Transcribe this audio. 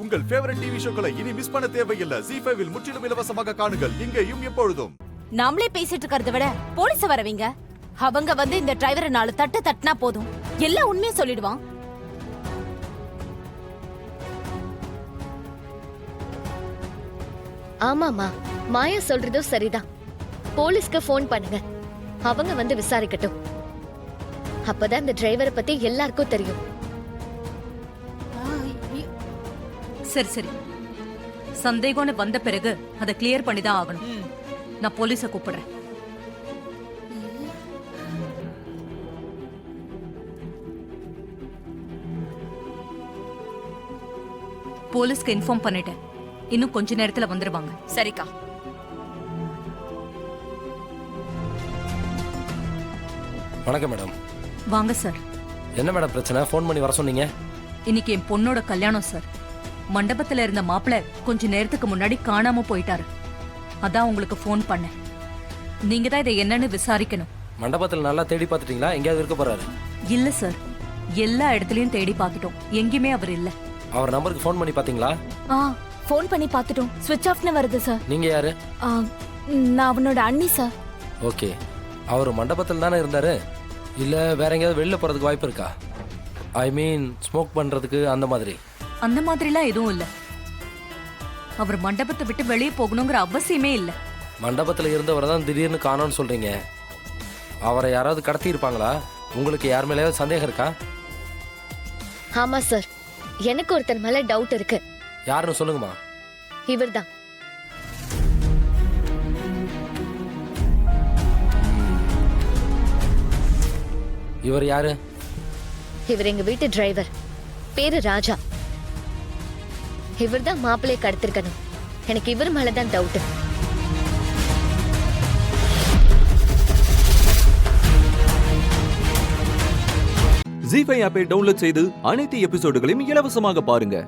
உங்கள் favourite TV ஷோக்களை இனி miss பண்ண தேவையில்லை. ZEE5 இல் முற்றிலும் இலவசமாக காணுங்கள். இங்கேயும் எப்பொழுதும். நாமளே பேசிட்டு இருக்கிறத விட போலீஸ் வரவீங்க. அவங்க வந்து இந்த டிரைவரை 4 தட்டு தட்டினா போதும், எல்லா உண்மையை சொல்லிடுவான். ஆமாமா, மாயா சொல்றதும் சரிதான். போலீஸ்க்கு போன் பண்ணுங்க, அவங்க வந்து விசாரிக்கட்டும். அப்பதான் இந்த டிரைவரை பத்தி எல்லாருக்கும் தெரியும். சரி சரி, சந்தேகம்னு வந்த பிறகு அதை கிளியர் பண்ணி தான் ஆகணும். நான் போலீஸை கூப்பிடுறேன். போலீஸ்க்கு இன்ஃபார்ம் பண்ணிட்டேன், இன்னும் கொஞ்ச நேரத்துல வந்துருவாங்க. சரிக்கா. வணக்கம் மேடம். வாங்க சார். என்ன மேடம் பிரச்சனை? ஃபோன் பண்ணி வர சொன்னீங்க. இன்னைக்கு என் பொண்ணோட கல்யாணம் சார். மண்டபத்துல இருந்த மாப்பிள்ள கொஞ்ச நேரத்துக்கு முன்னாடி காணாம போயிட்டாரு. அதான் உங்களுக்கு ஃபோன் பண்ணேன். நீங்க தான் இதை என்னன்னு விசாரிக்கணும். மண்டபத்தில் நல்லா தேடி பார்த்துட்டீங்களா? எங்கேயாவது இருக்க போறாரு? இல்ல சார், எல்லா இடத்துலயும் தேடி பார்த்துட்டோம், எங்கேயுமே அவர் இல்ல. அவர் நம்பருக்கு ஃபோன் பண்ணி பாத்தீங்களா? ஃபோன் பண்ணி பார்த்துட்டோம், ஸ்விட்ச் ஆஃப்னு வருது சார். நீங்க யாரு? நான் அவனோட அண்ணி சார். ஓகே, அவர் மண்டபத்தில் தானே இருந்தாரு, இல்ல வேற எங்கேயாவது வெளில போறதுக்கு வாய்ப்பு இருக்கா? ஐ மீன் ஸ்மோக் பண்றதுக்கு அந்த மாதிரி. அந்த மாதிரிலாம் எதுவும் இல்ல. அவர் மண்டபத்தை விட்டு வெளியே போகணுங்கிற அவசியமே இல்ல. மண்டபத்தில் இருந்தவரை தான் திடீர்னு காணோன்னு சொல்றீங்க. அவரை யாராவது கடத்தி இருப்பாங்களா? உங்களுக்கு யார் மேலேயாவது சந்தேகம் இருக்கா? ஆமா சார், எனக்கு ஒருத்தர் மேல டவுட் இருக்கு. யாருன்னு சொல்லுங்கம்மா. இவர்தான். இவர் யாரு? இவர் எங்க வீட்டு டிரைவர், பேரு ராஜா. இவர்தான் மாப்பிள்ளையை கடத்திருக்கணும். எனக்கு இவர் மேலதான் டவுட். ZEE5 ஆப்பை டவுன்லோட் செய்து அனைத்து எபிசோடுகளையும் இலவசமாக பாருங்க.